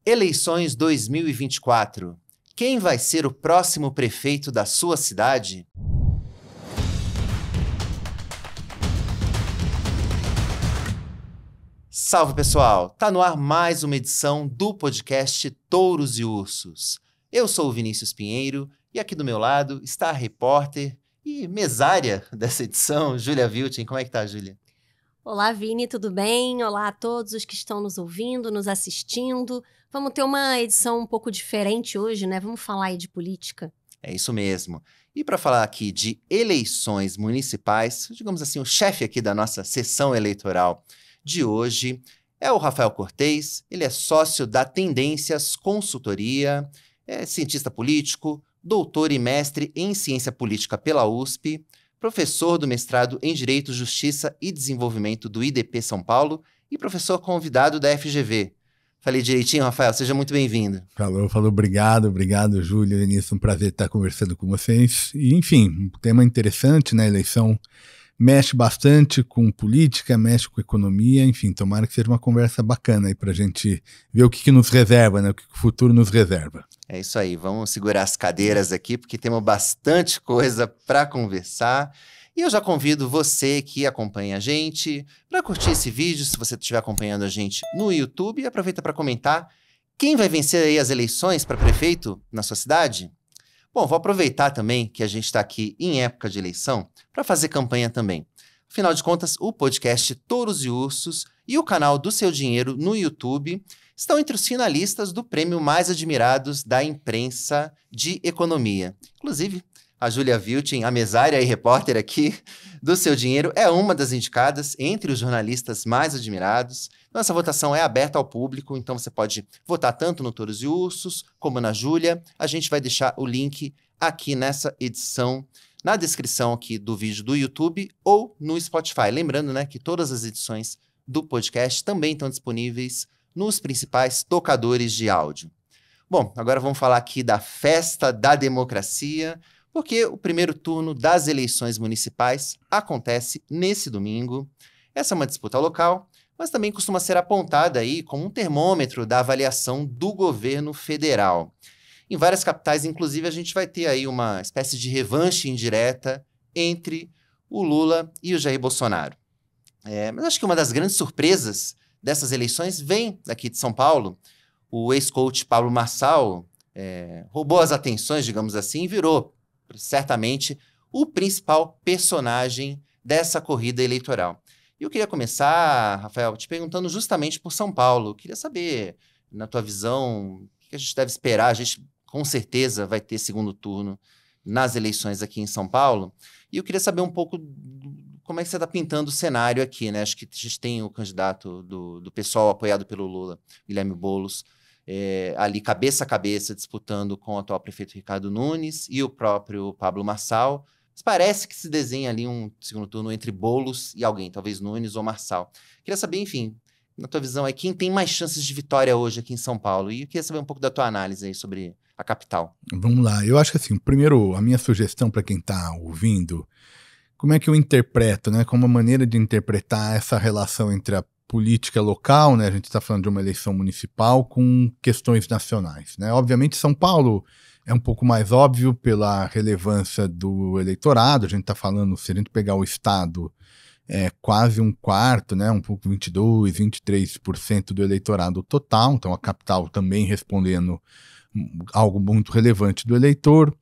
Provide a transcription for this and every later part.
Eleições 2024. Quem vai ser o próximo prefeito da sua cidade? Salve, pessoal! Tá no ar mais uma edição do podcast Touros e Ursos. Eu sou o Vinícius Pinheiro e aqui do meu lado está a repórter e mesária dessa edição, Júlia Vilchen. Como é que tá, Júlia? Olá, Vini, tudo bem? Olá a todos os que estão nos ouvindo, nos assistindo. Vamos ter uma edição um pouco diferente hoje, né? Vamos falar aí de política. É isso mesmo. E para falar aqui de eleições municipais, digamos assim, o chefe aqui da nossa sessão eleitoral de hoje é o Rafael Cortez. Ele é sócio da Tendências Consultoria, é cientista político, doutor e mestre em ciência política pela USP, professor do mestrado em Direito, Justiça e Desenvolvimento do IDP São Paulo e professor convidado da FGV. Falei direitinho, Rafael? Seja muito bem-vindo. Falou, obrigado, Júlio, Vinícius, um prazer estar conversando com vocês. E, enfim, um tema interessante, né? A eleição mexe bastante com política, mexe com economia, enfim, tomara que seja uma conversa bacana aí pra gente ver o que nos reserva, né? O que o futuro nos reserva. É isso aí, vamos segurar as cadeiras aqui, porque temos bastante coisa para conversar. E eu já convido você que acompanha a gente para curtir esse vídeo, se você estiver acompanhando a gente no YouTube, e aproveita para comentar quem vai vencer aí as eleições para prefeito na sua cidade. Bom, vou aproveitar também que a gente está aqui em época de eleição para fazer campanha também. Afinal de contas, o podcast Touros e Ursos e o canal do Seu Dinheiro no YouTube estão entre os finalistas do prêmio Mais Admirados da Imprensa de Economia. Inclusive, a Júlia Vilchen, a mesária e repórter aqui do Seu Dinheiro, é uma das indicadas entre os jornalistas mais admirados. Então, essa votação é aberta ao público, então você pode votar tanto no Touros e Ursos como na Júlia. A gente vai deixar o link aqui nessa edição, na descrição aqui do vídeo do YouTube ou no Spotify. Lembrando, né, que todas as edições do podcast também estão disponíveis nos principais tocadores de áudio. Bom, agora vamos falar aqui da festa da democracia, porque o primeiro turno das eleições municipais acontece nesse domingo. Essa é uma disputa local, mas também costuma ser apontada aí como um termômetro da avaliação do governo federal. Em várias capitais, inclusive, a gente vai ter aí uma espécie de revanche indireta entre o Lula e o Jair Bolsonaro. Mas acho que uma das grandes surpresas dessas eleições vem daqui de São Paulo. O ex-coach Pablo Marçal roubou as atenções, digamos assim, e virou, certamente, o principal personagem dessa corrida eleitoral. E eu queria começar, Rafael, te perguntando justamente por São Paulo. Eu queria saber, na tua visão, o que a gente deve esperar. A gente, com certeza, vai ter segundo turno nas eleições aqui em São Paulo. E eu queria saber um pouco como é que você está pintando o cenário aqui, né? Acho que a gente tem o candidato do PSOL apoiado pelo Lula, Guilherme Boulos, ali cabeça a cabeça disputando com o atual prefeito Ricardo Nunes e o próprio Pablo Marçal. Mas parece que se desenha ali um segundo turno entre Boulos e alguém, talvez Nunes ou Marçal. Queria saber, enfim, na tua visão, quem tem mais chances de vitória hoje aqui em São Paulo? E eu queria saber um pouco da tua análise aí sobre a capital. Vamos lá, eu acho que assim, primeiro, a minha sugestão para quem está ouvindo, como é que eu interpreto, né? Como uma maneira de interpretar essa relação entre a política local, né? A gente está falando de uma eleição municipal com questões nacionais, né? Obviamente, São Paulo é um pouco mais óbvio pela relevância do eleitorado. A gente está falando, se a gente pegar o estado, quase um quarto, né? Um pouco 22%, 23% do eleitorado total. Então, a capital também respondendo algo muito relevante do eleitor.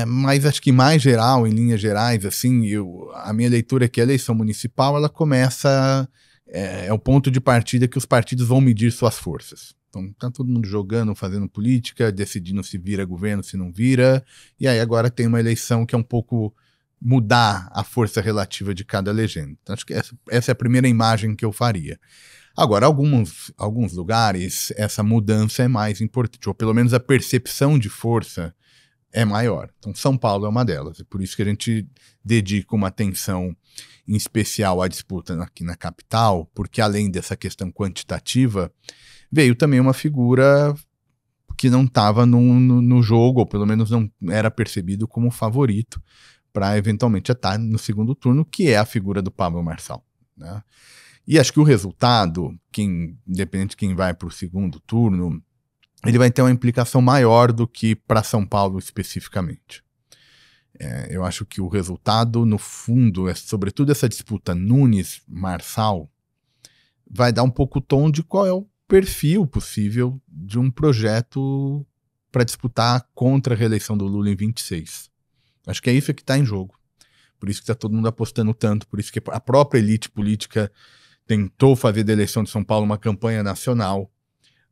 Mas acho que mais geral, em linhas gerais, assim, a minha leitura é que a eleição municipal, ela começa, é o ponto de partida que os partidos vão medir suas forças. Então, tá todo mundo jogando, fazendo política, decidindo se vira governo, se não vira, e aí agora tem uma eleição que é um pouco mudar a força relativa de cada legenda. Então, acho que essa é a primeira imagem que eu faria. Agora, alguns lugares, essa mudança é mais importante, ou pelo menos a percepção de força é maior. Então, São Paulo é uma delas. É por isso que a gente dedica uma atenção em especial à disputa aqui na capital, porque além dessa questão quantitativa, veio também uma figura que não estava no jogo, ou pelo menos não era percebido como favorito para eventualmente estar no segundo turno, que é a figura do Pablo Marçal, né? E acho que o resultado, independente de quem vai para o segundo turno, ele vai ter uma implicação maior do que para São Paulo especificamente. Eu acho que o resultado, no fundo, sobretudo essa disputa Nunes-Marçal, vai dar um pouco o tom de qual é o perfil possível de um projeto para disputar contra a reeleição do Lula em 26. Acho que é isso que está em jogo. Por isso que está todo mundo apostando tanto, por isso que a própria elite política tentou fazer da eleição de São Paulo uma campanha nacional.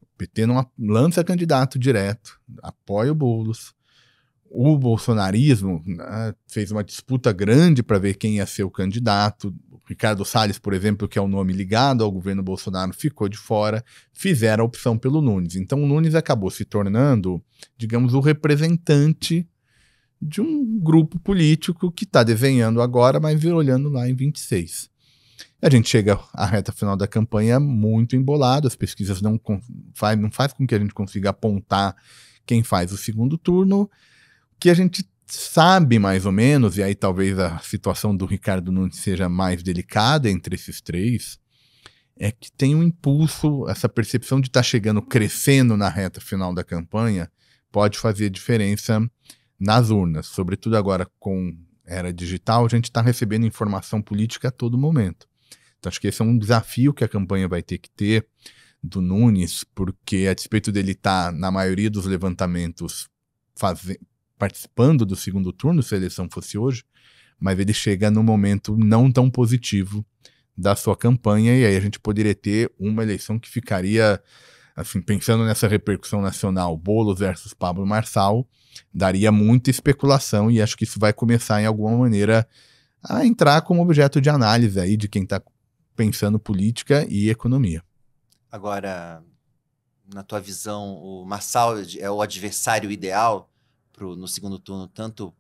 O PT não lança candidato direto, apoia o Boulos. O bolsonarismo, né, fez uma disputa grande para ver quem ia ser o candidato. O Ricardo Salles, por exemplo, que é o nome ligado ao governo Bolsonaro, ficou de fora. Fizeram a opção pelo Nunes. Então o Nunes acabou se tornando, digamos, o representante de um grupo político que está desenhando agora, mas olhando lá em 26. A gente chega à reta final da campanha muito embolado, as pesquisas não faz com que a gente consiga apontar quem faz o segundo turno. O que a gente sabe mais ou menos, e aí talvez a situação do Ricardo Nunes seja mais delicada entre esses três, é que tem um impulso, essa percepção de estar chegando, crescendo na reta final da campanha, pode fazer diferença nas urnas. Sobretudo agora com era digital, a gente está recebendo informação política a todo momento. Então acho que esse é um desafio que a campanha vai ter que ter do Nunes, porque a despeito dele estar na maioria dos levantamentos participando do segundo turno, se a eleição fosse hoje, mas ele chega num momento não tão positivo da sua campanha, e aí a gente poderia ter uma eleição que ficaria, assim, pensando nessa repercussão nacional, Boulos versus Pablo Marçal, daria muita especulação, e acho que isso vai começar, em alguma maneira, a entrar como objeto de análise aí de quem está pensando política e economia. Agora, na tua visão, o Marçal é o adversário ideal no segundo turno, tanto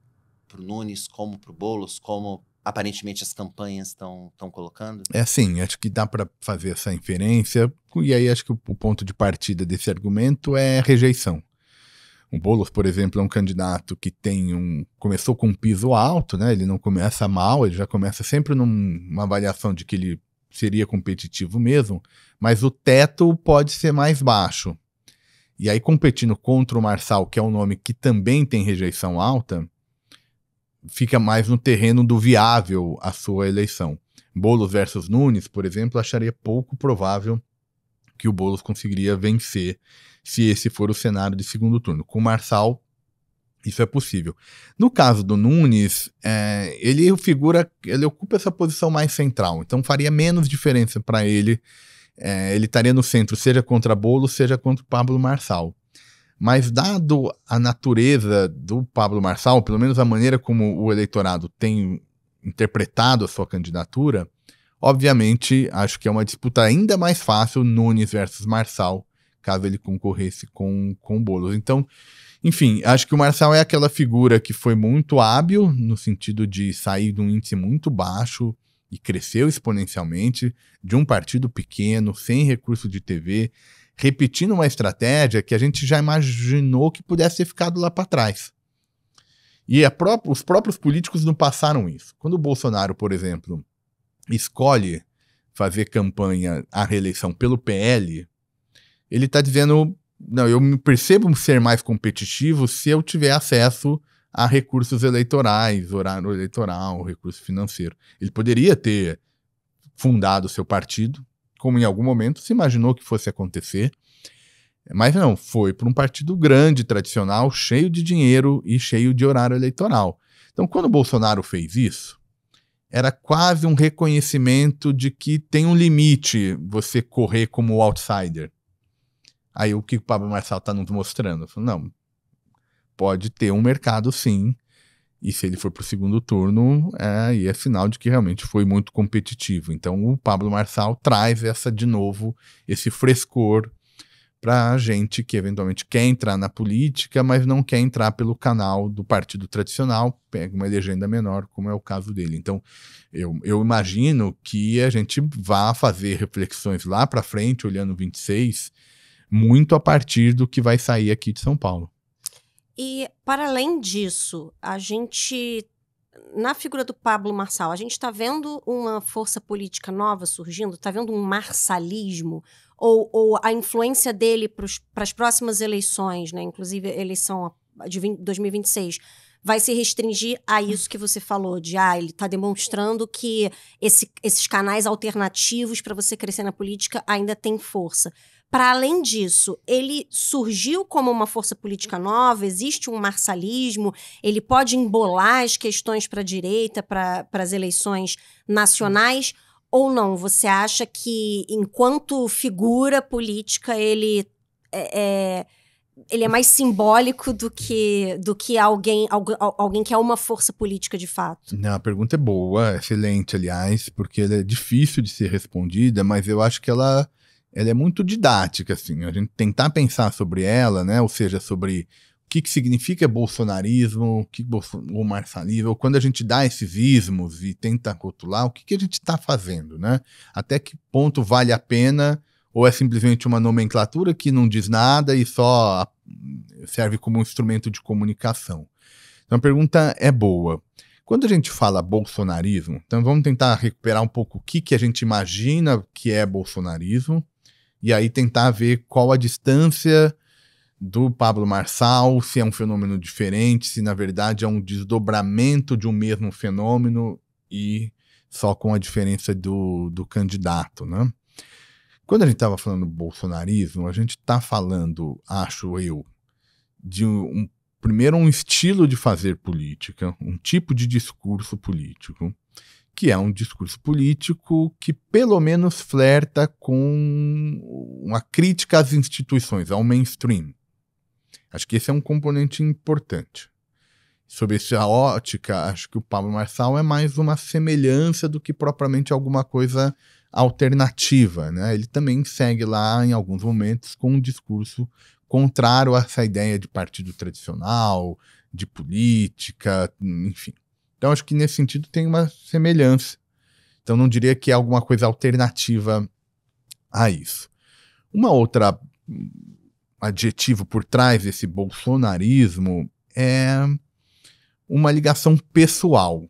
para o Nunes como para o Boulos, como aparentemente as campanhas estão colocando? Sim, acho que dá para fazer essa inferência, e aí acho que o ponto de partida desse argumento é rejeição. O Boulos, por exemplo, é um candidato que começou com um piso alto, né? Ele não começa mal, ele já começa sempre numa avaliação de que ele seria competitivo mesmo, mas o teto pode ser mais baixo. E aí, competindo contra o Marçal, que é um nome que também tem rejeição alta, fica mais no terreno do viável a sua eleição. Boulos versus Nunes, por exemplo, acharia pouco provável que o Boulos conseguiria vencer se esse for o cenário de segundo turno. Com o Marçal, isso é possível. No caso do Nunes, ele ocupa essa posição mais central, então faria menos diferença para ele. Ele estaria no centro, seja contra Boulos, seja contra o Pablo Marçal. Mas dado a natureza do Pablo Marçal, pelo menos a maneira como o eleitorado tem interpretado a sua candidatura, obviamente acho que é uma disputa ainda mais fácil, Nunes versus Marçal, caso ele concorresse com o Boulos. Então, enfim, acho que o Marçal é aquela figura que foi muito hábil, no sentido de sair de um índice muito baixo, e cresceu exponencialmente, de um partido pequeno, sem recurso de TV, repetindo uma estratégia que a gente já imaginou que pudesse ter ficado lá para trás. E os próprios políticos não passaram isso. Quando o Bolsonaro, por exemplo, escolhe fazer campanha à reeleição pelo PL, ele está dizendo, não, eu me percebo ser mais competitivo se eu tiver acesso a recursos eleitorais, horário eleitoral, recurso financeiro. Ele poderia ter fundado o seu partido, como em algum momento se imaginou que fosse acontecer, mas não, foi para um partido grande, tradicional, cheio de dinheiro e cheio de horário eleitoral. Então, quando o Bolsonaro fez isso, era quase um reconhecimento de que tem um limite você correr como outsider. Aí o que o Pablo Marçal está nos mostrando? Não, pode ter um mercado sim, e se ele for para o segundo turno, aí é sinal de que realmente foi muito competitivo. Então o Pablo Marçal traz de novo, esse frescor para a gente que eventualmente quer entrar na política, mas não quer entrar pelo canal do partido tradicional, pega uma legenda menor, como é o caso dele. Então eu imagino que a gente vá fazer reflexões lá para frente, olhando 26, muito a partir do que vai sair aqui de São Paulo. E, para além disso, a gente, na figura do Pablo Marçal, a gente está vendo uma força política nova surgindo? Está vendo um marçalismo? Ou a influência dele para as próximas eleições, né? Inclusive a eleição de 2026, vai se restringir a isso que você falou, de ele está demonstrando que esses canais alternativos para você crescer na política ainda têm força. Para além disso, ele surgiu como uma força política nova, existe um marçalismo, ele pode embolar as questões para a direita, para as eleições nacionais, ou não? Você acha que, enquanto figura política, ele é mais simbólico do que alguém que é uma força política de fato? Não, a pergunta é boa, excelente, aliás, porque ela é difícil de ser respondida, mas eu acho que ela é muito didática, assim, a gente tentar pensar sobre ela, né, ou seja, sobre o que significa bolsonarismo, o marçalismo, ou quando a gente dá esses ismos e tenta rotular, o que a gente está fazendo, né? Até que ponto vale a pena, ou é simplesmente uma nomenclatura que não diz nada e só serve como um instrumento de comunicação? Então a pergunta é boa. Quando a gente fala bolsonarismo, então vamos tentar recuperar um pouco o que a gente imagina que é bolsonarismo, e aí tentar ver qual a distância do Pablo Marçal, se é um fenômeno diferente, se na verdade é um desdobramento de um mesmo fenômeno e só com a diferença do candidato, né? Quando a gente estava falando do bolsonarismo, a gente está falando, acho eu, de primeiro um estilo de fazer política, um tipo de discurso político, que é um discurso político que pelo menos flerta com uma crítica às instituições, ao mainstream. Acho que esse é um componente importante. Sob essa ótica, acho que o Pablo Marçal é mais uma semelhança do que propriamente alguma coisa alternativa, né? Ele também segue lá, em alguns momentos, com um discurso contrário a essa ideia de partido tradicional, de política, enfim. Então, acho que nesse sentido tem uma semelhança. Então, não diria que é alguma coisa alternativa a isso. Uma outra adjetivo por trás desse bolsonarismo é uma ligação pessoal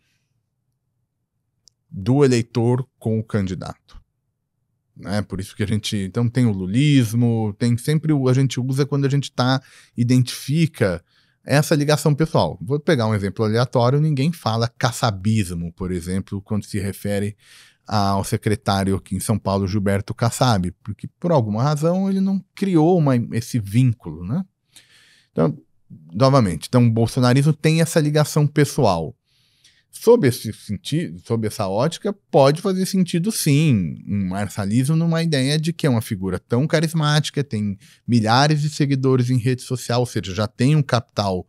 do eleitor com o candidato. Né? Por isso que a gente... Então, tem o lulismo, tem sempre a gente usa quando a gente identifica essa ligação pessoal. Vou pegar um exemplo aleatório, ninguém fala kassabismo, por exemplo, quando se refere ao secretário aqui em São Paulo, Gilberto Kassab, porque por alguma razão ele não criou esse vínculo, né? Então, novamente, então o bolsonarismo tem essa ligação pessoal. Sob esse sentido, sob essa ótica, pode fazer sentido sim, um marçalismo numa ideia de que é uma figura tão carismática, tem milhares de seguidores em rede social, ou seja, já tem um capital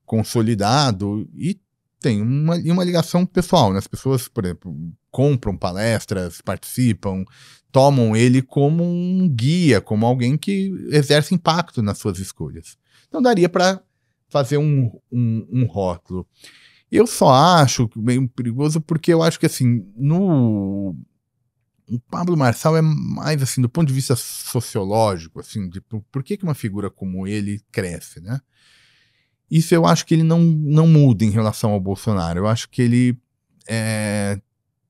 consolidado e tem uma ligação pessoal, né? As pessoas, por exemplo, compram palestras, participam, tomam ele como um guia, como alguém que exerce impacto nas suas escolhas. Então daria para fazer um rótulo. Eu só acho meio perigoso porque eu acho que, assim, o Pablo Marçal é mais, assim, do ponto de vista sociológico, assim, de por que uma figura como ele cresce, né? Isso eu acho que ele não muda em relação ao Bolsonaro. Eu acho que ele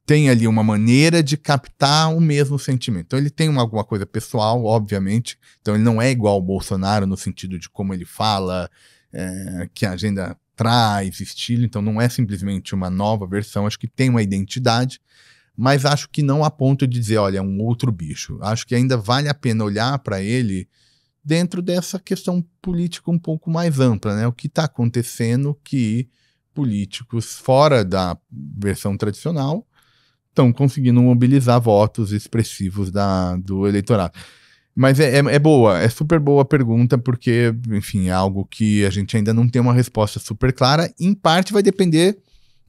tem ali uma maneira de captar o mesmo sentimento. Então ele tem alguma coisa pessoal, obviamente. Então ele não é igual ao Bolsonaro no sentido de como ele fala, que a agenda traz, estilo. Então não é simplesmente uma nova versão. Acho que tem uma identidade, mas acho que não a ponto de dizer, olha, é um outro bicho. Acho que ainda vale a pena olhar para ele dentro dessa questão política um pouco mais ampla, né? O que está acontecendo que políticos fora da versão tradicional estão conseguindo mobilizar votos expressivos do eleitorado. Mas é boa, é super boa a pergunta, porque, enfim, é algo que a gente ainda não tem uma resposta super clara. Em parte vai depender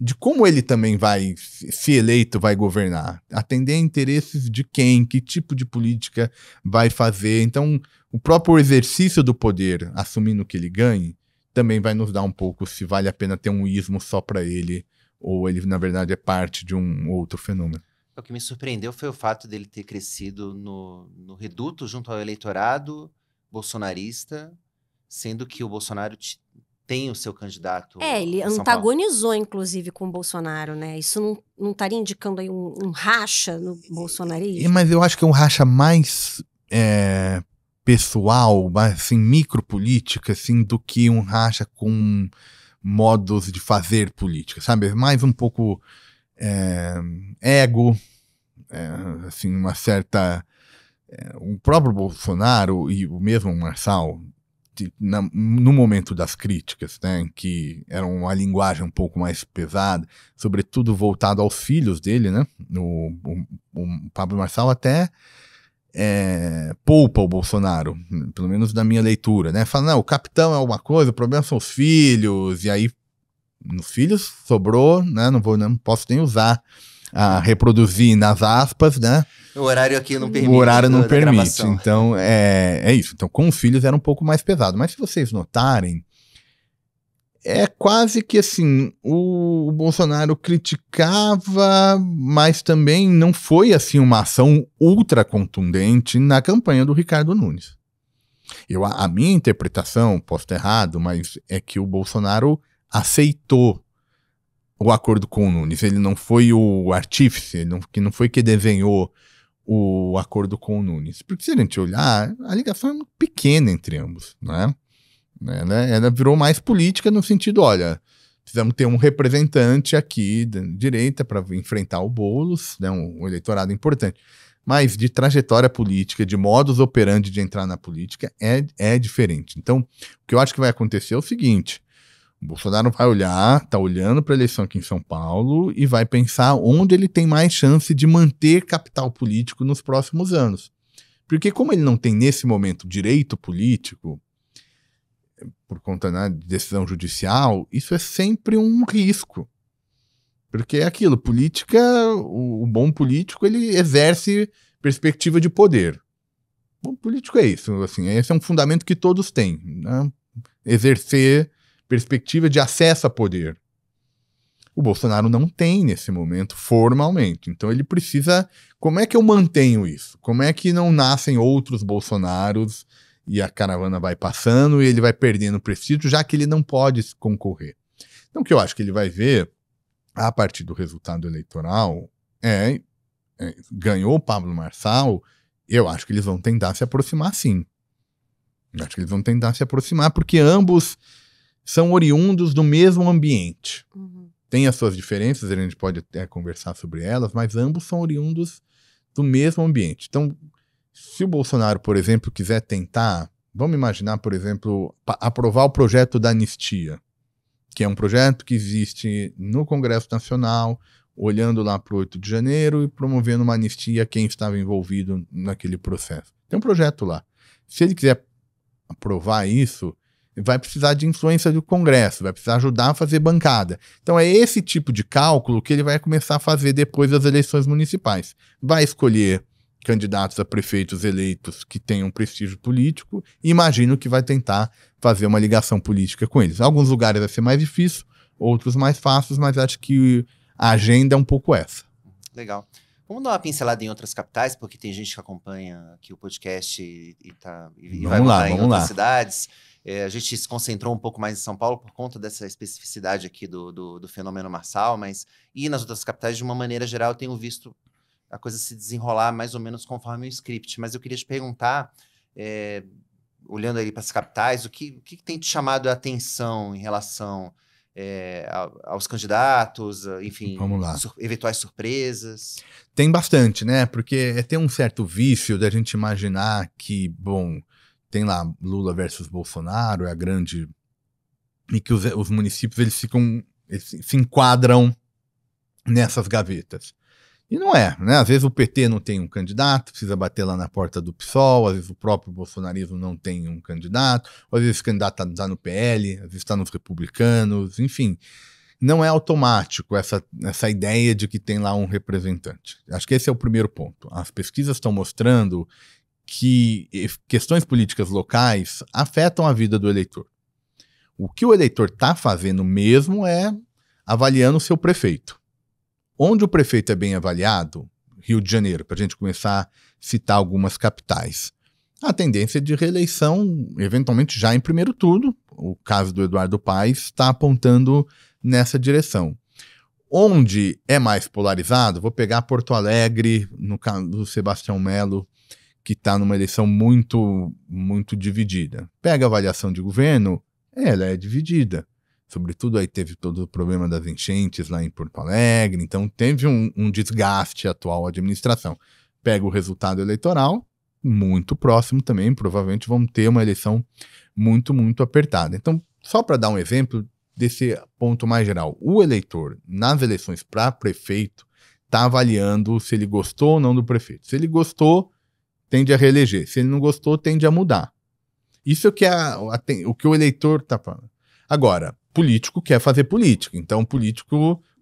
de como ele também vai, se eleito, vai governar. Atender a interesses de quem, que tipo de política vai fazer. Então, o próprio exercício do poder, assumindo que ele ganhe, também vai nos dar um pouco se vale a pena ter um ismo só para ele, ou ele, na verdade, é parte de um outro fenômeno. O que me surpreendeu foi o fato dele ter crescido no reduto junto ao eleitorado bolsonarista, sendo que o Bolsonaro tem o seu candidato. Ele em São Paulo. antagonizou, inclusive, com o Bolsonaro, né? Isso não estaria indicando aí um racha no bolsonarismo? Mas eu acho que é um racha mais pessoal, assim, micropolítica, assim, do que um racha com modos de fazer política, sabe? Mais um pouco ego, assim, uma certa... o próprio Bolsonaro e o mesmo Marçal, no momento das críticas, né, que era uma linguagem um pouco mais pesada, sobretudo voltado aos filhos dele, né? O Pablo Marçal até poupa o Bolsonaro, pelo menos na minha leitura, né? Fala, não, o capitão é uma coisa, o problema são os filhos, e aí nos filhos sobrou, né? Não posso nem usar reproduzir nas aspas, né? O horário aqui não permite. O horário não permite, gravação. então é isso. Então com os filhos era um pouco mais pesado, mas se vocês notarem, é quase que assim, o Bolsonaro criticava, mas também não foi assim uma ação ultra contundente na campanha do Ricardo Nunes. A minha interpretação, posso estar errado, mas é que o Bolsonaro aceitou o acordo com o Nunes. Ele não foi o artífice, não foi que desenhou o acordo com o Nunes. Porque se a gente olhar, a ligação é muito pequena entre ambos, né? Ela virou mais política no sentido, olha, precisamos ter um representante aqui da direita para enfrentar o Boulos, né, um eleitorado importante. Mas de trajetória política, de modus operandi de entrar na política, é diferente. Então, o que eu acho que vai acontecer é o seguinte: o Bolsonaro vai olhar, está olhando para a eleição aqui em São Paulo e vai pensar onde ele tem mais chance de manter capital político nos próximos anos. Porque como ele não tem, nesse momento, direito político, por conta de decisão judicial, isso é sempre um risco. Porque é aquilo, política, o bom político, ele exerce perspectiva de poder. O bom político é isso, assim, esse é um fundamento que todos têm, né? Exercer perspectiva de acesso a poder. O Bolsonaro não tem nesse momento formalmente. Então ele precisa... Como é que eu mantenho isso? Como é que não nascem outros Bolsonaros e a caravana vai passando e ele vai perdendo prestígio, já que ele não pode concorrer? Então o que eu acho que ele vai ver, a partir do resultado eleitoral, ganhou o Pablo Marçal, eu acho que eles vão tentar se aproximar, sim. Eu acho que eles vão tentar se aproximar, porque ambos são oriundos do mesmo ambiente. Uhum. Tem as suas diferenças, a gente pode até conversar sobre elas, mas ambos são oriundos do mesmo ambiente. Então, se o Bolsonaro, por exemplo, quiser tentar, vamos imaginar, por exemplo, aprovar o projeto da anistia, que é um projeto que existe no Congresso Nacional, olhando lá para o 8 de janeiro e promovendo uma anistia a quem estava envolvido naquele processo. Tem um projeto lá. Se ele quiser aprovar isso, vai precisar de influência do Congresso, vai precisar ajudar a fazer bancada. Então é esse tipo de cálculo que ele vai começar a fazer depois das eleições municipais. Vai escolher candidatos a prefeitos eleitos que tenham prestígio político e imagino que vai tentar fazer uma ligação política com eles. Alguns lugares vai ser mais difícil, outros mais fáceis, mas acho que a agenda é um pouco essa. Legal. Vamos dar uma pincelada em outras capitais, porque tem gente que acompanha aqui o podcast e vai votar em outras cidades. A gente se concentrou um pouco mais em São Paulo por conta dessa especificidade aqui do fenômeno Marçal, mas e nas outras capitais, de uma maneira geral, eu tenho visto a coisa se desenrolar mais ou menos conforme o script. Mas eu queria te perguntar, olhando aí para as capitais, o que tem te chamado a atenção em relação aos candidatos, enfim, eventuais surpresas? Tem bastante, né? Porque tem um certo vício da gente imaginar que, bom, tem lá Lula versus Bolsonaro, é a grande... E que os municípios eles se enquadram nessas gavetas. E não é, né? Às vezes o PT não tem um candidato, precisa bater lá na porta do PSOL, às vezes o próprio bolsonarismo não tem um candidato, às vezes esse candidato está no PL, às vezes está nos republicanos, enfim. Não é automático essa ideia de que tem lá um representante. Acho que esse é o primeiro ponto. As pesquisas estão mostrando que questões políticas locais afetam a vida do eleitor. O que o eleitor está fazendo mesmo é avaliando o seu prefeito. Onde o prefeito é bem avaliado, Rio de Janeiro, para a gente começar a citar algumas capitais, a tendência de reeleição, eventualmente já em primeiro turno, o caso do Eduardo Paes está apontando nessa direção. Onde é mais polarizado, vou pegar Porto Alegre, no caso do Sebastião Melo, que está numa eleição muito, muito dividida. Pega a avaliação de governo, ela é dividida. Sobretudo aí teve todo o problema das enchentes lá em Porto Alegre, então teve um desgaste atual à administração. Pega o resultado eleitoral, muito próximo também, provavelmente vamos ter uma eleição muito, muito apertada. Então, só para dar um exemplo desse ponto mais geral, o eleitor, nas eleições para prefeito, está avaliando se ele gostou ou não do prefeito. Se ele gostou, tende a reeleger. Se ele não gostou, tende a mudar. Isso é o que o eleitor está falando. Agora, político quer fazer política. Então,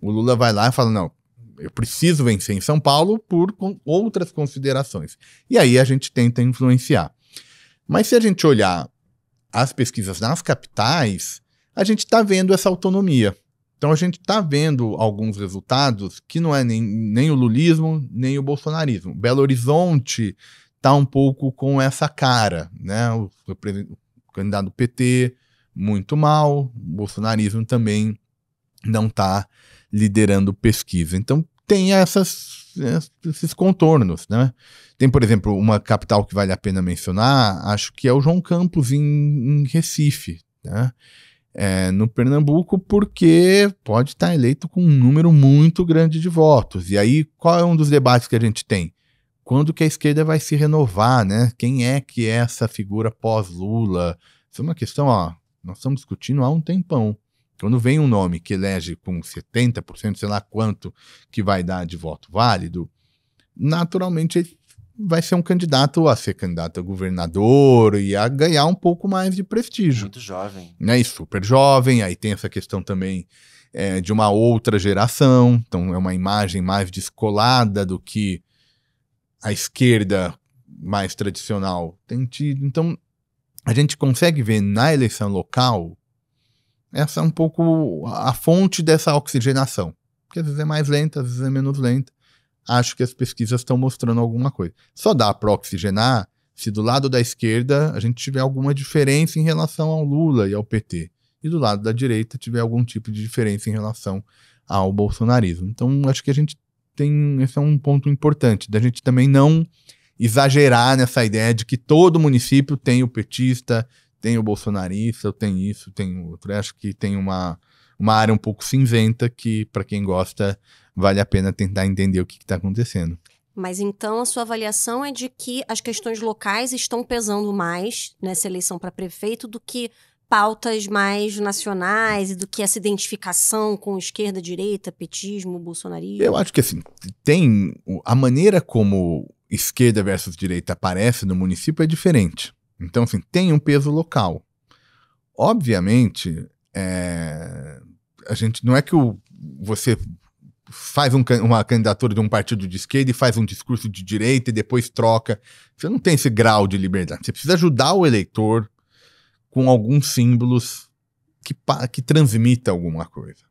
o Lula vai lá e fala, não, eu preciso vencer em São Paulo por outras considerações. E aí a gente tenta influenciar. Mas se a gente olhar as pesquisas nas capitais, a gente está vendo essa autonomia. Então a gente está vendo alguns resultados que não é nem o lulismo, nem o bolsonarismo. Belo Horizonte está um pouco com essa cara, né? O candidato do PT, muito mal, o bolsonarismo também não está liderando pesquisa. Então tem esses contornos, né? Tem, por exemplo, uma capital que vale a pena mencionar, acho que é o João Campos, em Recife, né? No Pernambuco, porque pode estar eleito com um número muito grande de votos. E aí, qual é um dos debates que a gente tem? Quando que a esquerda vai se renovar, né? Quem é que é essa figura pós-Lula? Isso é uma questão, nós estamos discutindo há um tempão. Quando vem um nome que elege com 70%, sei lá quanto que vai dar de voto válido, naturalmente ele vai ser um candidato a ser candidato a governador e a ganhar um pouco mais de prestígio. Muito jovem. Né? E super jovem, aí tem essa questão também de uma outra geração, então é uma imagem mais descolada do que a esquerda mais tradicional tem tido. Então, a gente consegue ver na eleição local essa é um pouco a fonte dessa oxigenação, porque às vezes é mais lenta, às vezes é menos lenta. Acho que as pesquisas estão mostrando alguma coisa. Só dá para oxigenar se do lado da esquerda a gente tiver alguma diferença em relação ao Lula e ao PT, e do lado da direita tiver algum tipo de diferença em relação ao bolsonarismo. Então, acho que a gente esse é um ponto importante, da gente também não exagerar nessa ideia de que todo município tem o petista, tem o bolsonarista, tem isso, tem outro. Eu acho que tem uma área um pouco cinzenta que, para quem gosta, vale a pena tentar entender o que está acontecendo. Mas então a sua avaliação é de que as questões locais estão pesando mais nessa eleição para prefeito do que pautas mais nacionais e do que essa identificação com esquerda, direita, petismo, bolsonarismo? Eu acho que assim, tem a maneira como esquerda versus direita aparece no município é diferente. Então, assim, tem um peso local. Obviamente, a gente não é que você faz uma candidatura de um partido de esquerda e faz um discurso de direita e depois troca. Você não tem esse grau de liberdade. Você precisa ajudar o eleitor com alguns símbolos que transmita alguma coisa.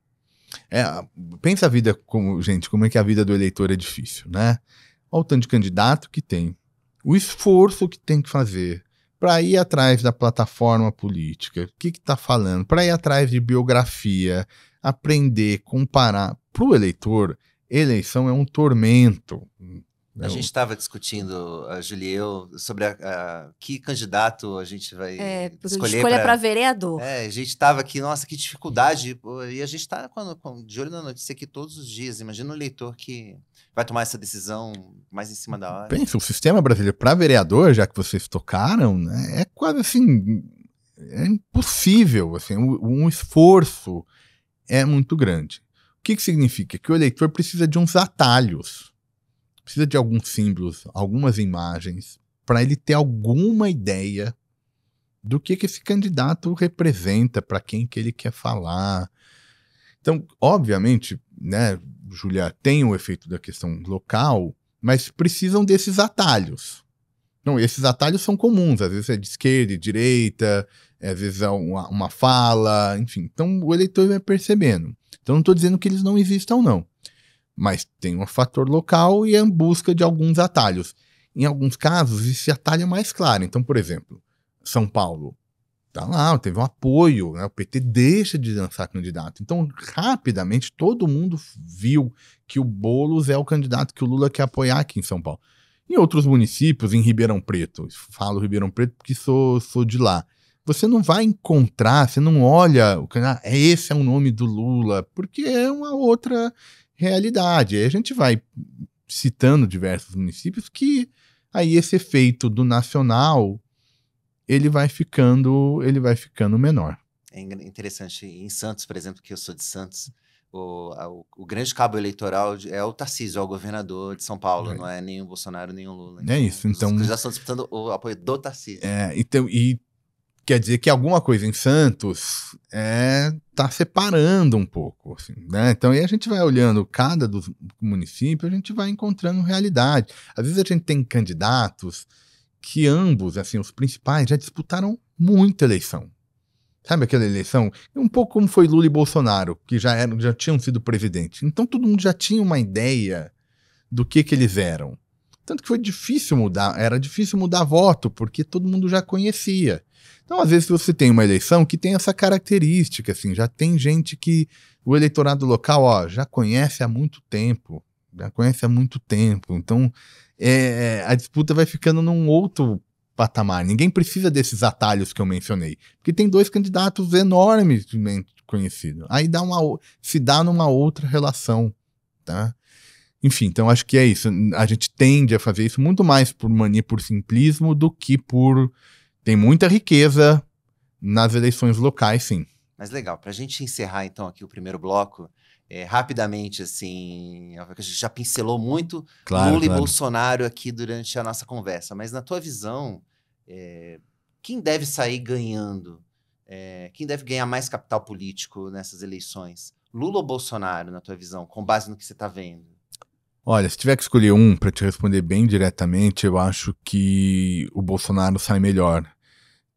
Pensa a vida como é que a vida do eleitor é difícil, né? Olha o tanto de candidato que tem, o esforço que tem que fazer para ir atrás da plataforma política, o que está falando, para ir atrás de biografia, aprender, comparar. Para o eleitor, eleição é um tormento. A gente estava discutindo, a Julia e eu, sobre que candidato a gente vai escolher para vereador. A gente estava aqui, nossa, que dificuldade. E a gente está de olho na notícia aqui todos os dias. Imagina o eleitor que vai tomar essa decisão mais em cima da hora. Pensa, o sistema brasileiro para vereador, já que vocês tocaram, né, é quase assim, é impossível. Assim, um esforço é muito grande. O que significa? Que o eleitor precisa de uns atalhos. Precisa de alguns símbolos, algumas imagens, para ele ter alguma ideia do que esse candidato representa, para quem que ele quer falar. Então, obviamente, né, Julia, tem o efeito da questão local, mas precisam desses atalhos. Então, esses atalhos são comuns, às vezes é de esquerda e direita, às vezes é uma fala, enfim. Então, o eleitor vai percebendo. Então, não estou dizendo que eles não existam, não. Mas tem um fator local e é em busca de alguns atalhos. Em alguns casos, esse atalho é mais claro. Então, por exemplo, São Paulo. Tá lá, teve um apoio, né? O PT deixa de lançar candidato. Então, rapidamente, todo mundo viu que o Boulos é o candidato que o Lula quer apoiar aqui em São Paulo. Em outros municípios, em Ribeirão Preto, falo Ribeirão Preto porque sou de lá, você não vai encontrar, você não olha, esse é o nome do Lula, porque é uma outra realidade. Aí a gente vai citando diversos municípios que aí esse efeito do nacional ele vai ficando menor. É interessante. Em Santos, por exemplo, que eu sou de Santos, o grande cabo eleitoral é o Tarcísio, é o governador de São Paulo, não é nem o Bolsonaro nem o Lula. É isso, então... Os já estão disputando o apoio do Tarcísio. Então, e quer dizer que alguma coisa em Santos tá separando um pouco, assim, né? Então, aí a gente vai olhando cada dos municípios, a gente vai encontrando realidade. Às vezes a gente tem candidatos que ambos, assim, os principais, já disputaram muita eleição. Sabe aquela eleição? Um pouco como foi Lula e Bolsonaro, que já tinham sido presidente. Então todo mundo já tinha uma ideia do que eles eram. Tanto que foi difícil mudar, era difícil mudar voto, porque todo mundo já conhecia. Então, às vezes, você tem uma eleição que tem essa característica, assim, já tem gente que o eleitorado local, já conhece há muito tempo. Então, a disputa vai ficando num outro patamar. Ninguém precisa desses atalhos que eu mencionei, porque tem dois candidatos enormemente conhecidos. Aí se dá numa outra relação, tá? Enfim, então acho que é isso. A gente tende a fazer isso muito mais por mania, por simplismo, do que por... Tem muita riqueza nas eleições locais, sim. Mas legal, pra gente encerrar então aqui o primeiro bloco, rapidamente, assim, a gente já pincelou muito Lula e Bolsonaro aqui durante a nossa conversa, mas na tua visão, quem deve sair ganhando? Quem deve ganhar mais capital político nessas eleições? Lula ou Bolsonaro, na tua visão, com base no que você está vendo? Olha, se tiver que escolher um para te responder bem diretamente, eu acho que o Bolsonaro sai melhor.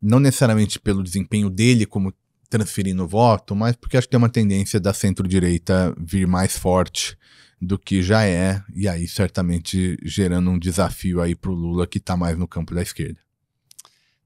Não necessariamente pelo desempenho dele como transferindo o voto, mas porque acho que tem uma tendência da centro-direita vir mais forte do que já é, e aí certamente gerando um desafio aí pro Lula que tá mais no campo da esquerda.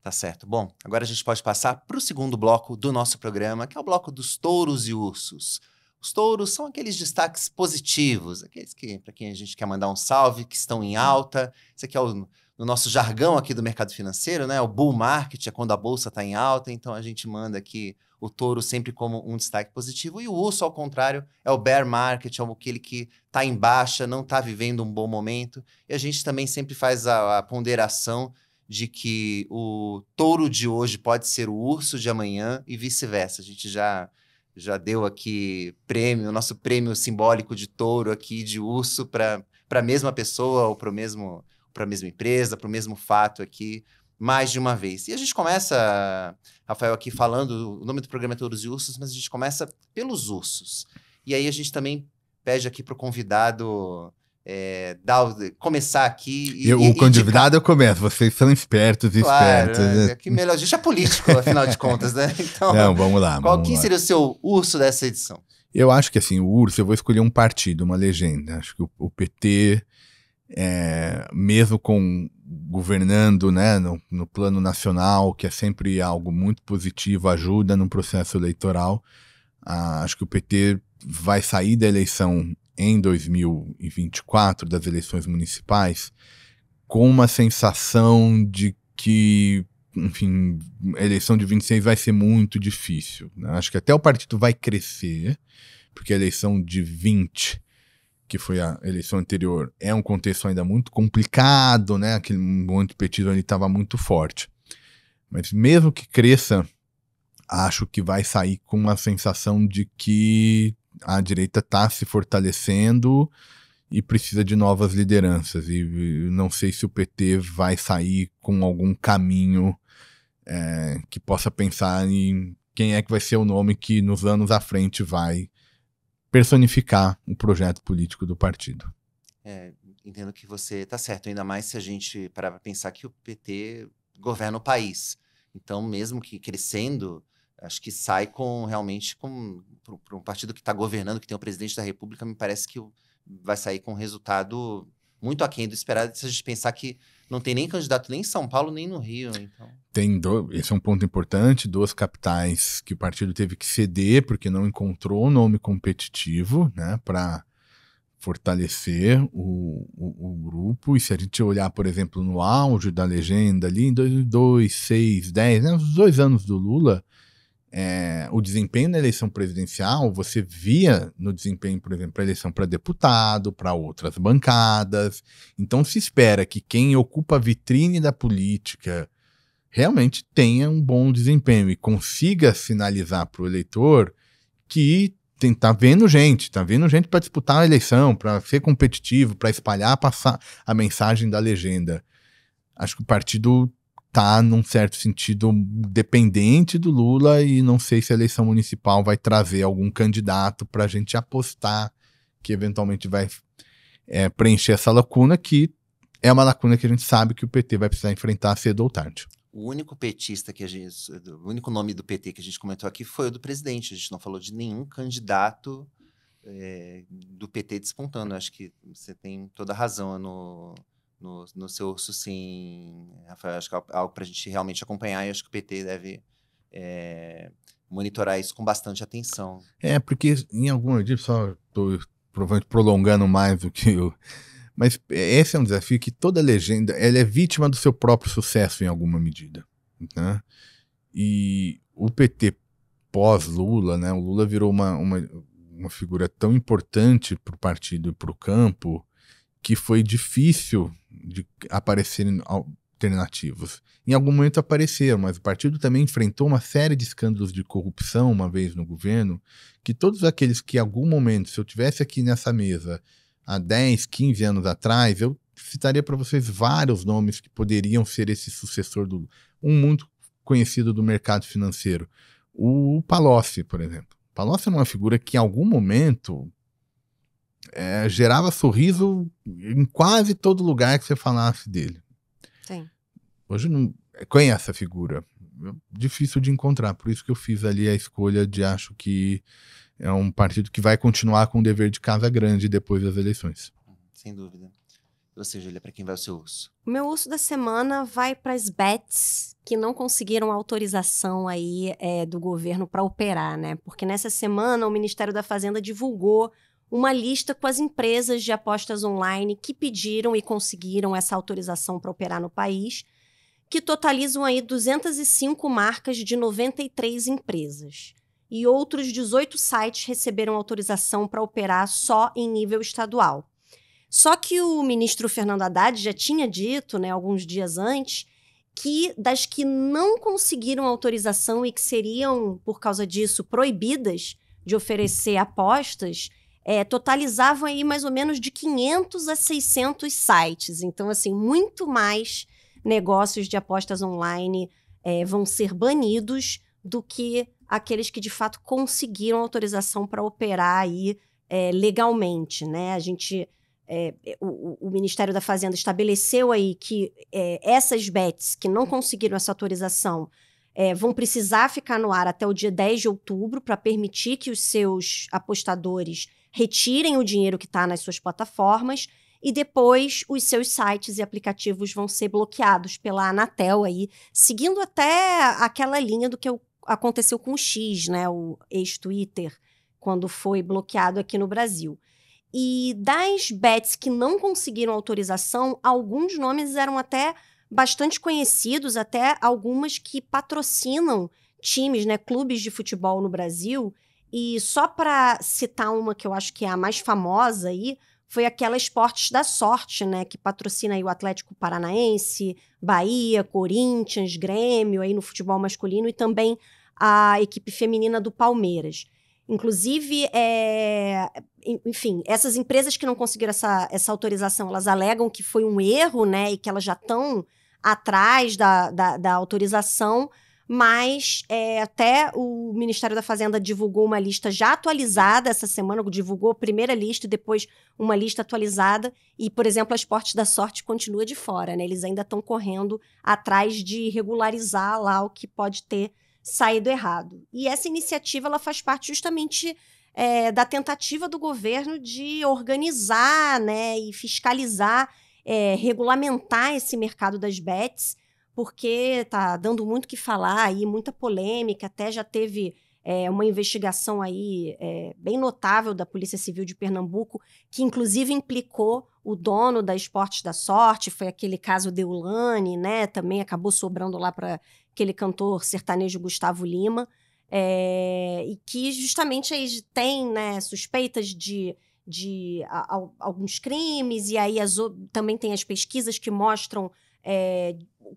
Tá certo. Bom, agora a gente pode passar para o segundo bloco do nosso programa, que é o bloco dos touros e ursos. Os touros são aqueles destaques positivos, aqueles que, para quem a gente quer mandar um salve, que estão em alta. Esse aqui é no nosso jargão aqui do mercado financeiro, né? O bull market é quando a bolsa está em alta, então a gente manda aqui o touro sempre como um destaque positivo. E o urso, ao contrário, é o bear market, é aquele que está em baixa, não está vivendo um bom momento. E a gente também sempre faz a ponderação de que o touro de hoje pode ser o urso de amanhã e vice-versa. A gente já deu aqui o nosso prêmio simbólico de touro aqui, de urso, para a mesma pessoa ou para a mesma empresa, para o mesmo fato aqui, mais de uma vez. E a gente começa, Rafael, aqui falando, o nome do programa é Touros e Ursos, mas a gente começa pelos ursos. E aí a gente também pede aqui para o convidado começar aqui. O convidado eu começo, vocês são espertos e espertos. Né? Que melhor, a gente é político, afinal de contas, né? Então, não, vamos lá. Quem seria o seu urso dessa edição? Eu acho que assim, o urso, eu vou escolher um partido, uma legenda. Acho que o PT, mesmo governando, né, no plano nacional, que é sempre algo muito positivo, ajuda no processo eleitoral, acho que o PT vai sair da eleição em 2024, das eleições municipais, com uma sensação de que, enfim, a eleição de 26 vai ser muito difícil, né? Acho que até o partido vai crescer, porque a eleição de 20, que foi a eleição anterior, é um contexto ainda muito complicado, né? Aquele antipetismo ali estava muito forte. Mas mesmo que cresça, acho que vai sair com uma sensação de que a direita está se fortalecendo e precisa de novas lideranças. E não sei se o PT vai sair com algum caminho que possa pensar em quem é que vai ser o nome que nos anos à frente vai personificar o projeto político do partido. Entendo que você está certo, ainda mais se a gente parar para pensar que o PT governa o país. Então, mesmo que crescendo, acho que sai realmente para um partido que está governando, que tem o presidente da República, me parece que vai sair com um resultado muito aquém do esperado, se a gente pensar que não tem nem candidato nem em São Paulo, nem no Rio, então... Esse é um ponto importante, 2 capitais que o partido teve que ceder porque não encontrou nome competitivo, né, para fortalecer o grupo. E se a gente olhar, por exemplo, no auge da legenda ali, em 2002, 6, 10, né, os 2 anos do Lula, o desempenho na eleição presidencial, você via no desempenho, por exemplo, a eleição para deputado, para outras bancadas. Então se espera que quem ocupa a vitrine da política realmente tenha um bom desempenho e consiga sinalizar para o eleitor que tá vendo gente para disputar a eleição, para ser competitivo, para espalhar a mensagem da legenda. Acho que o partido está, num certo sentido, dependente do Lula e não sei se a eleição municipal vai trazer algum candidato para a gente apostar que eventualmente vai preencher essa lacuna, que é uma lacuna que a gente sabe que o PT vai precisar enfrentar cedo ou tarde. O único petista o único nome do PT que a gente comentou aqui foi o do presidente. A gente não falou de nenhum candidato do PT despontando. Acho que você tem toda a razão no seu urso, sim, Rafael. Acho que é algo para a gente realmente acompanhar e acho que o PT deve monitorar isso com bastante atenção. Porque em algum medida, só estou provavelmente prolongando mais do que eu... Mas esse é um desafio que toda legenda ela é vítima do seu próprio sucesso em alguma medida, né? E o PT pós-Lula, né? O Lula virou uma figura tão importante para o partido e para o campo que foi difícil de aparecerem alternativos. Em algum momento apareceram, mas o partido também enfrentou uma série de escândalos de corrupção uma vez no governo, que todos aqueles que em algum momento, se eu tivesse aqui nessa mesa há 10, 15 anos atrás, eu citaria para vocês vários nomes que poderiam ser esse sucessor do Lula. Um muito conhecido do mercado financeiro, o Palocci, por exemplo. Palocci é uma figura que em algum momento gerava sorriso em quase todo lugar que você falasse dele. Sim. Hoje não conhece a figura. Difícil de encontrar, por isso que eu fiz ali a escolha de acho que é um partido que vai continuar com o dever de casa grande depois das eleições. Sem dúvida. E você, Júlia, para quem vai o seu urso? O meu urso da semana vai para as bets que não conseguiram autorização aí do governo para operar, né? Porque nessa semana o Ministério da Fazenda divulgou uma lista com as empresas de apostas online que pediram e conseguiram essa autorização para operar no país, que totalizam aí 205 marcas de 93 empresas. E outros 18 sites receberam autorização para operar só em nível estadual. Só que o ministro Fernando Haddad já tinha dito, né, alguns dias antes, que das que não conseguiram autorização e que seriam, por causa disso, proibidas de oferecer apostas, totalizavam aí mais ou menos de 500 a 600 sites. Então, assim, muito mais negócios de apostas online vão ser banidos do que aqueles que de fato conseguiram autorização para operar aí legalmente, né? A gente, o Ministério da Fazenda estabeleceu aí que essas bets que não conseguiram essa autorização vão precisar ficar no ar até o dia 10 de outubro para permitir que os seus apostadores retirem o dinheiro que está nas suas plataformas e depois os seus sites e aplicativos vão ser bloqueados pela Anatel aí, seguindo até aquela linha do que aconteceu com o X, né, o ex-Twitter, quando foi bloqueado aqui no Brasil. E das bets que não conseguiram autorização, alguns nomes eram até bastante conhecidos, até algumas que patrocinam times, né, clubes de futebol no Brasil. E só para citar uma que eu acho que é a mais famosa aí, foi aquela Esportes da Sorte, né, que patrocina aí o Atlético Paranaense, Bahia, Corinthians, Grêmio aí no futebol masculino e também a equipe feminina do Palmeiras. Inclusive, enfim, essas empresas que não conseguiram essa autorização, elas alegam que foi um erro, né, e que elas já estão atrás da autorização, mas até o Ministério da Fazenda divulgou uma lista já atualizada essa semana, divulgou a primeira lista e depois uma lista atualizada, e, por exemplo, a Esportes da Sorte continua de fora, né? Eles ainda estão correndo atrás de regularizar lá o que pode ter saído errado. E essa iniciativa ela faz parte justamente da tentativa do governo de organizar, né, e fiscalizar regulamentar esse mercado das bets, porque tá dando muito o que falar aí, muita polêmica, até já teve uma investigação aí bem notável da Polícia Civil de Pernambuco, que inclusive implicou o dono da Esportes da Sorte, foi aquele caso Deulane, né? Também acabou sobrando lá para aquele cantor sertanejo Gustavo Lima, e que justamente aí tem, né, suspeitas de alguns crimes, e aí também tem as pesquisas que mostram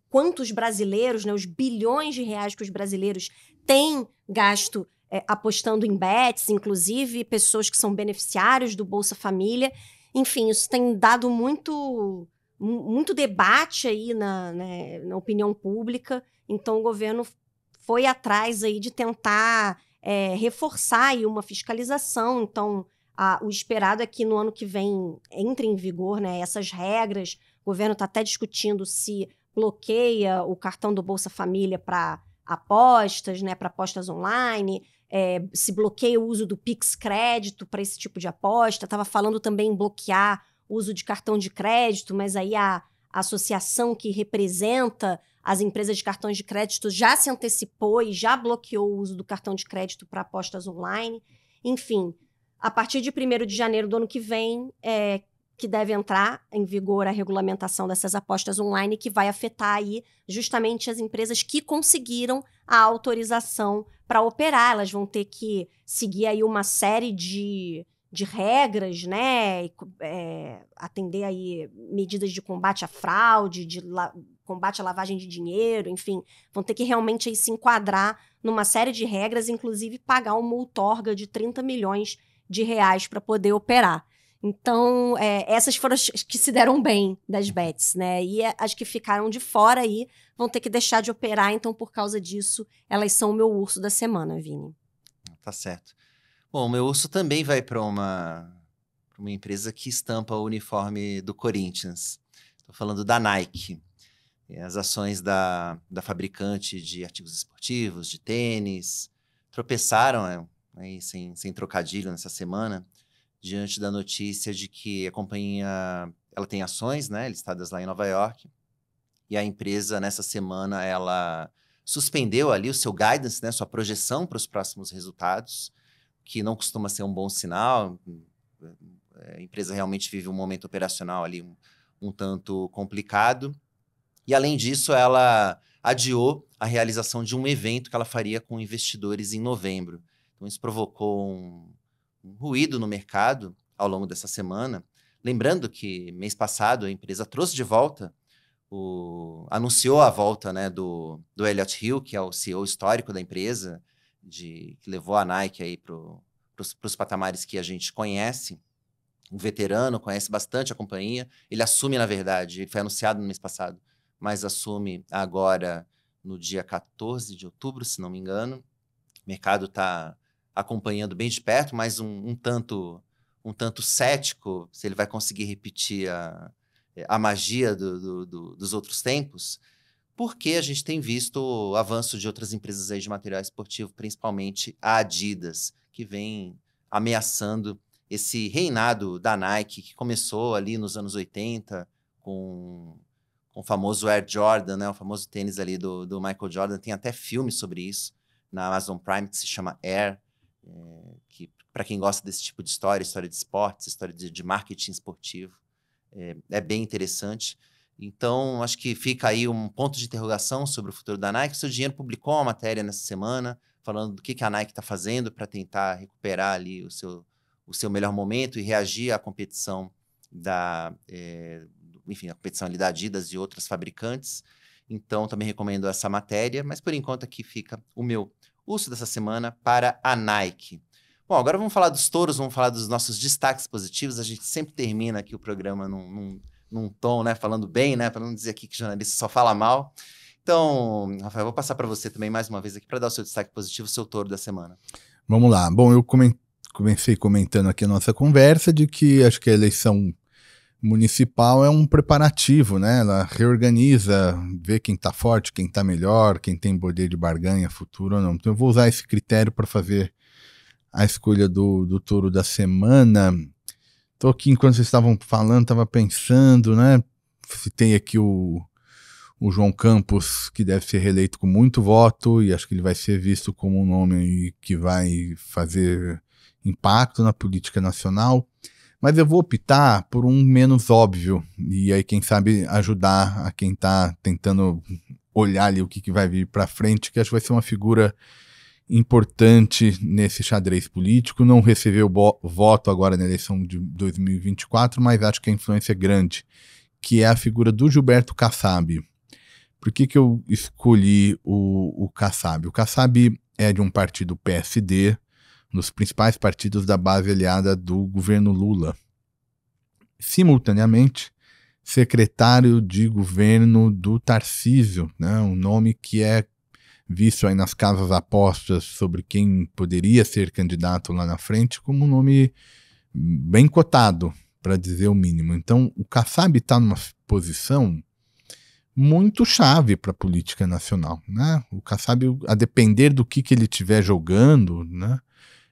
quantos brasileiros, né, os bilhões de reais que os brasileiros têm gasto apostando em bets, inclusive pessoas que são beneficiários do Bolsa Família. Enfim, isso tem dado muito debate aí na opinião pública. Então, o governo foi atrás aí de tentar reforçar aí uma fiscalização. Então, o esperado é que no ano que vem entre em vigor, né, essas regras. O governo está até discutindo se bloqueia o cartão do Bolsa Família para apostas, né, para apostas online, se bloqueia o uso do Pix Crédito para esse tipo de aposta. Estava falando também em bloquear o uso de cartão de crédito, mas aí a associação que representa as empresas de cartões de crédito já se antecipou e já bloqueou o uso do cartão de crédito para apostas online. Enfim, a partir de 1º de janeiro do ano que vem, que deve entrar em vigor a regulamentação dessas apostas online, que vai afetar aí justamente as empresas que conseguiram a autorização para operar. Elas vão ter que seguir aí uma série de regras, né? Atender aí medidas de combate à fraude, combate à lavagem de dinheiro, enfim, vão ter que realmente aí se enquadrar numa série de regras, inclusive pagar uma outorga de 30 milhões de reais para poder operar. Então, essas foram as que se deram bem das bets, né? E as que ficaram de fora aí vão ter que deixar de operar. Então, por causa disso, elas são o meu urso da semana, Vini. Tá certo. Bom, o meu urso também vai para uma empresa que estampa o uniforme do Corinthians. Estou falando da Nike. As ações da fabricante de artigos esportivos, de tênis, tropeçaram, aí, sem trocadilho nessa semana, diante da notícia de que a companhia ela tem ações, né, listadas lá em Nova York, e a empresa, nessa semana, ela suspendeu ali o seu guidance, né, sua projeção para os próximos resultados, que não costuma ser um bom sinal. A empresa realmente vive um momento operacional ali um tanto complicado. E, além disso, ela adiou a realização de um evento que ela faria com investidores em novembro. Então, isso provocou um ruído no mercado ao longo dessa semana. Lembrando que, mês passado, a empresa trouxe de volta, anunciou a volta, né, do Elliott Hill, que é o CEO histórico da empresa, que levou a Nike aí para os patamares que a gente conhece. Um veterano, conhece bastante a companhia. Ele assume, na verdade, ele foi anunciado no mês passado, mas assume agora no dia 14 de outubro, se não me engano. O mercado está acompanhando bem de perto, mas um tanto cético se ele vai conseguir repetir a magia dos outros tempos, porque a gente tem visto o avanço de outras empresas aí de material esportivo, principalmente a Adidas, que vem ameaçando esse reinado da Nike, que começou ali nos anos 80 com o famoso Air Jordan, né, o famoso tênis ali do Michael Jordan. Tem até filme sobre isso na Amazon Prime, que se chama Air, que para quem gosta desse tipo de história de esportes, história de marketing esportivo, é bem interessante. Então, acho que fica aí um ponto de interrogação sobre o futuro da Nike. O Seu Dinheiro publicou uma matéria nessa semana falando do que a Nike está fazendo para tentar recuperar ali o seu melhor momento e reagir à competição a competição ali da Adidas e outras fabricantes. Então, também recomendo essa matéria, mas por enquanto aqui fica o meu urso dessa semana para a Nike. Bom, agora vamos falar dos touros, vamos falar dos nossos destaques positivos. A gente sempre termina aqui o programa num tom, né, falando bem, né, para não dizer aqui que jornalista só fala mal. Então, Rafael, vou passar para você também mais uma vez aqui para dar o seu destaque positivo, o seu touro da semana. Vamos lá. Bom, eu comecei comentando aqui a nossa conversa de que acho que a eleição municipal é um preparativo, né? Ela reorganiza, vê quem está forte, quem está melhor, quem tem poder de barganha futuro ou não. Então eu vou usar esse critério para fazer a escolha do touro da semana. Estou aqui, enquanto vocês estavam falando, estava pensando, né? citei aqui o João Campos, que deve ser reeleito com muito voto, e acho que ele vai ser visto como um nome que vai fazer impacto na política nacional. Mas eu vou optar por um menos óbvio, e aí quem sabe ajudar a quem está tentando olhar ali o que vai vir para frente, que acho que vai ser uma figura importante nesse xadrez político. Não recebeu voto agora na eleição de 2024, mas acho que a influência é grande, que é a figura do Gilberto Kassab. Por que eu escolhi o Kassab? O Kassab é de um partido PSD, um dos principais partidos da base aliada do governo Lula. Simultaneamente, secretário de governo do Tarcísio, né, um nome que é visto aí nas casas apostas sobre quem poderia ser candidato lá na frente como um nome bem cotado, para dizer o mínimo. Então, o Kassab está numa posição muito chave para a política nacional, né? O Kassab, a depender do que ele estiver jogando, né?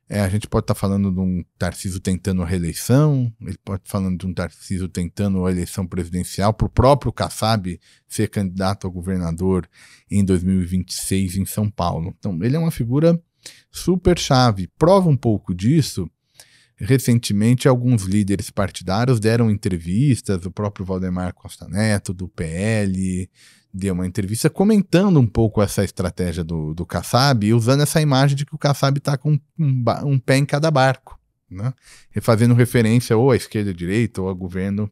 A gente pode estar falando de um Tarcísio tentando a reeleição, ele pode estar falando de um Tarcísio tentando a eleição presidencial, para o próprio Kassab ser candidato a governador em 2026 em São Paulo. Então, ele é uma figura super chave. Prova um pouco disso. Recentemente, alguns líderes partidários deram entrevistas, o próprio Valdemar Costa Neto, do PL, deu uma entrevista comentando um pouco essa estratégia do Kassab e usando essa imagem de que o Kassab está com um pé em cada barco, né? E fazendo referência ou à esquerda e à direita, ou a governo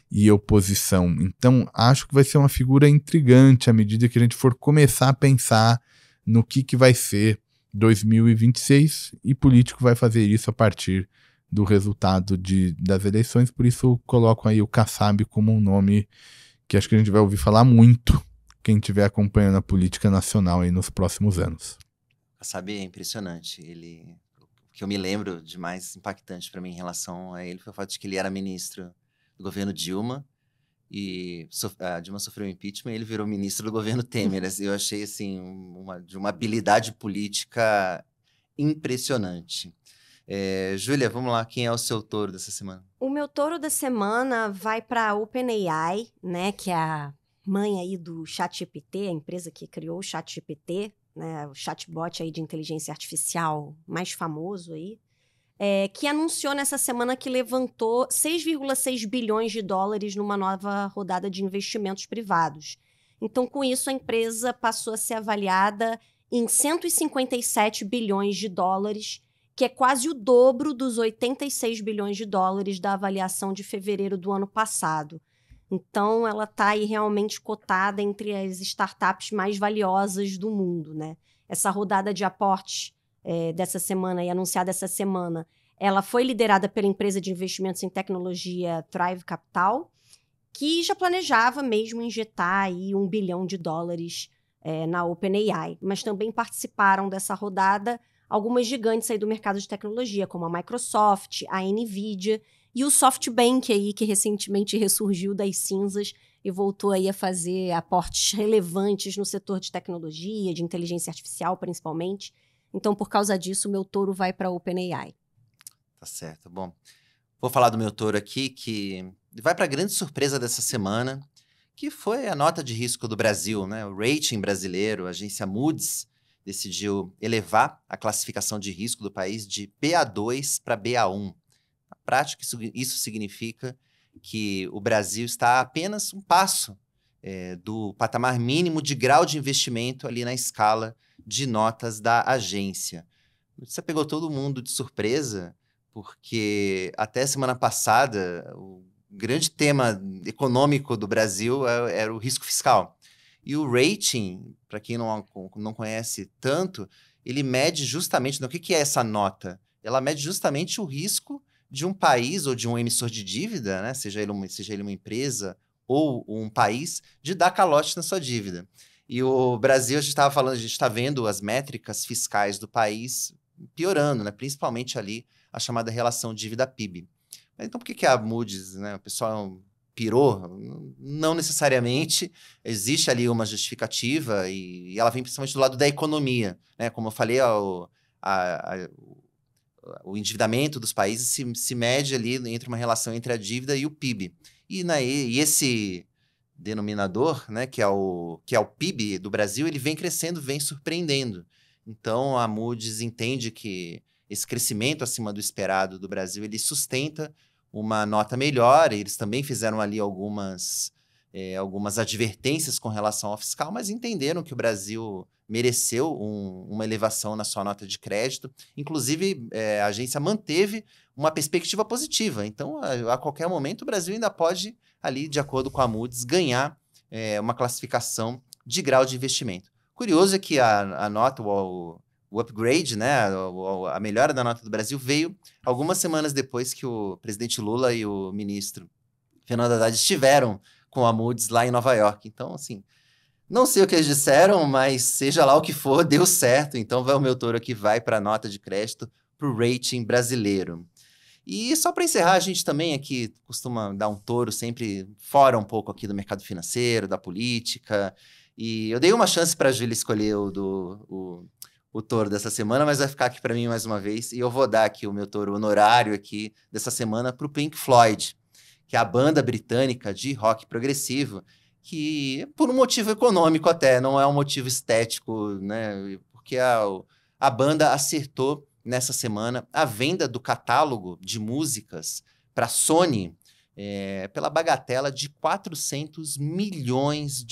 e oposição. Então, acho que vai ser uma figura intrigante à medida que a gente for começar a pensar no que vai ser 2026, e político vai fazer isso a partir do resultado das eleições. Por isso, coloco aí o Kassab como um nome que acho que a gente vai ouvir falar muito quem estiver acompanhando a política nacional aí nos próximos anos. Kassab é impressionante. O que eu me lembro de mais impactante para mim em relação a ele foi o fato de que ele era ministro do governo Dilma, e a Dilma sofreu impeachment e ele virou ministro do governo Temer. Eu achei assim, de uma habilidade política impressionante. Júlia, vamos lá, quem é o seu touro dessa semana? O meu touro da semana vai para a OpenAI, né, que é a mãe aí do ChatGPT, a empresa que criou o ChatGPT, né, o chatbot aí de inteligência artificial mais famoso aí, que anunciou nessa semana que levantou 6,6 bilhões de dólares numa nova rodada de investimentos privados. Então, com isso, a empresa passou a ser avaliada em 157 bilhões de dólares, que é quase o dobro dos 86 bilhões de dólares da avaliação de fevereiro do ano passado. Então, ela está aí realmente cotada entre as startups mais valiosas do mundo, né? Essa rodada de aportes dessa semana e anunciada essa semana, ela foi liderada pela empresa de investimentos em tecnologia Thrive Capital, que já planejava mesmo injetar aí $1 bilhão na OpenAI. Mas também participaram dessa rodada algumas gigantes aí do mercado de tecnologia, como a Microsoft, a Nvidia e o SoftBank aí, que recentemente ressurgiu das cinzas e voltou aí a fazer aportes relevantes no setor de tecnologia, de inteligência artificial principalmente. Então, por causa disso, o meu touro vai para a OpenAI. Tá certo. Bom, vou falar do meu touro aqui, que vai para a grande surpresa dessa semana, que foi a nota de risco do Brasil, né? O rating brasileiro, a agência Moody's, decidiu elevar a classificação de risco do país de BA2 para BA1. Na prática, isso significa que o Brasil está a apenas um passo do patamar mínimo de grau de investimento ali na escala de notas da agência. Isso pegou todo mundo de surpresa, porque até semana passada o grande tema econômico do Brasil era o risco fiscal. E o rating, para quem não conhece tanto, ele mede justamente... O que é essa nota? Ela mede justamente o risco de um país ou de um emissor de dívida, né? seja ele uma empresa ou um país, de dar calote na sua dívida. E o Brasil, a gente está vendo as métricas fiscais do país piorando, né? Principalmente ali a chamada relação dívida-PIB. Então, por que a Moody's, né? O pessoal pirou? Não necessariamente. Existe ali uma justificativa e ela vem principalmente do lado da economia, né? Como eu falei, o endividamento dos países se mede ali entre uma relação entre a dívida e o PIB. E esse denominador, né, que é o PIB do Brasil, ele vem crescendo, vem surpreendendo. Então, a Moody's entende que esse crescimento acima do esperado do Brasil, ele sustenta uma nota melhor. Eles também fizeram ali algumas advertências com relação ao fiscal, mas entenderam que o Brasil mereceu uma elevação na sua nota de crédito. Inclusive, a agência manteve uma perspectiva positiva. Então, a qualquer momento, o Brasil ainda pode, ali, de acordo com a Moody's, ganhar uma classificação de grau de investimento. Curioso é que a nota, o upgrade, né, a melhora da nota do Brasil veio algumas semanas depois que o presidente Lula e o ministro Fernando Haddad estiveram com a Moody's lá em Nova York. Então, assim, não sei o que eles disseram, mas seja lá o que for, deu certo. Então, o meu touro aqui vai para a nota de crédito, para o rating brasileiro. E só para encerrar, a gente também aqui costuma dar um touro sempre fora um pouco aqui do mercado financeiro, da política. E eu dei uma chance para a Júlia escolher o touro dessa semana, mas vai ficar aqui para mim mais uma vez. E eu vou dar aqui o meu touro honorário aqui dessa semana para o Pink Floyd, que é a banda britânica de rock progressivo, que por um motivo econômico até, não é um motivo estético, né? Porque a banda acertou nessa semana a venda do catálogo de músicas para a Sony pela bagatela de $400 milhões.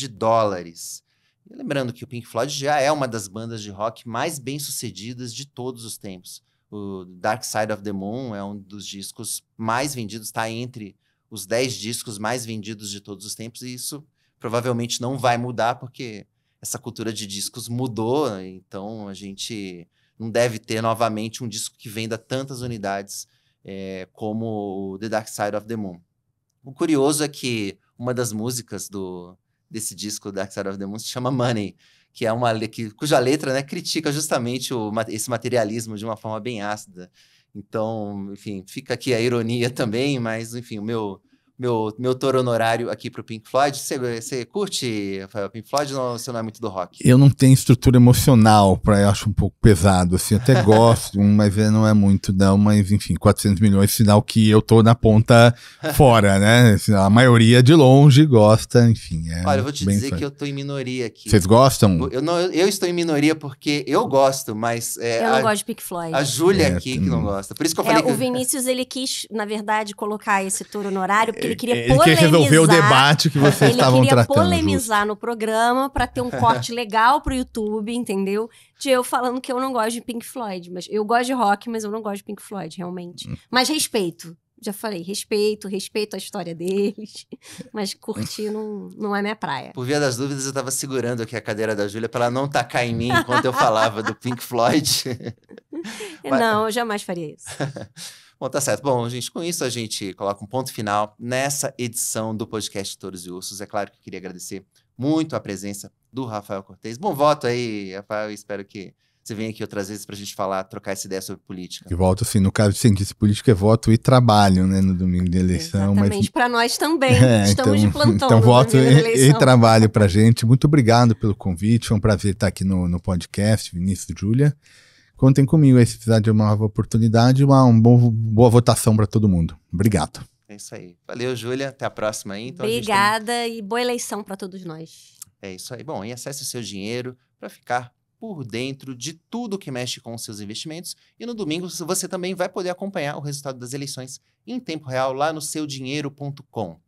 E lembrando que o Pink Floyd já é uma das bandas de rock mais bem-sucedidas de todos os tempos. O Dark Side of the Moon é um dos discos mais vendidos, está entre os 10 discos mais vendidos de todos os tempos, e isso provavelmente não vai mudar, porque essa cultura de discos mudou, então a gente não deve ter novamente um disco que venda tantas unidades como o The Dark Side of the Moon. O curioso é que uma das músicas desse disco, Dark Side of the Moon, se chama Money, que é cuja letra, né, critica justamente esse materialismo de uma forma bem ácida. Então, enfim, fica aqui a ironia também, mas, enfim, o meu touro honorário aqui pro Pink Floyd. Você curte, Rafael, Pink Floyd, ou você não é muito do rock? Eu não tenho estrutura emocional, eu acho um pouco pesado, assim, até gosto, mas não é muito não, mas enfim, 400 milhões, sinal que eu tô na ponta fora, né? A maioria de longe gosta, enfim. Olha, eu vou te dizer que eu tô em minoria aqui. Vocês gostam? Eu estou em minoria porque eu gosto, mas... eu não gosto de Pink Floyd. A Júlia aqui que não gosta. Por isso que eu falei que... O Vinícius, ele quis, na verdade, colocar esse touro honorário, porque ele queria polemizar. Ele quer resolver o debate que vocês estavam tratando. Ele queria polemizar no programa para ter um corte legal pro YouTube, entendeu? De eu falando que eu não gosto de Pink Floyd. Mas eu gosto de rock, mas eu não gosto de Pink Floyd, realmente. Mas respeito. Já falei, respeito a história deles. Mas curtir não é minha praia. Por via das dúvidas, eu tava segurando aqui a cadeira da Júlia para ela não tacar em mim enquanto eu falava do Pink Floyd. Não, eu jamais faria isso. Bom, tá certo. Bom, gente, com isso a gente coloca um ponto final nessa edição do podcast Touros e Ursos. É claro que eu queria agradecer muito a presença do Rafael Cortez. Bom voto aí, Rafael. Espero que você venha aqui outras vezes pra gente trocar essa ideia sobre política. E voto, assim, no caso de cientista político é voto e trabalho, né, no domingo de eleição. Exatamente, mas para nós também. Estamos de plantão. Então, voto e trabalho pra gente. Muito obrigado pelo convite. Foi um prazer estar aqui no podcast, Vinícius e Júlia. Contem comigo aí se precisar de uma nova oportunidade, uma boa votação para todo mundo. Obrigado. É isso aí. Valeu, Júlia. Até a próxima aí. Então, obrigada e boa eleição para todos nós. É isso aí. Bom, e acesse o seu dinheiro para ficar por dentro de tudo que mexe com os seus investimentos. E no domingo você também vai poder acompanhar o resultado das eleições em tempo real lá no seudinheiro.com.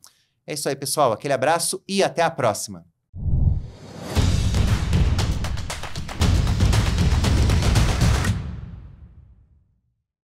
É isso aí, pessoal. Aquele abraço e até a próxima.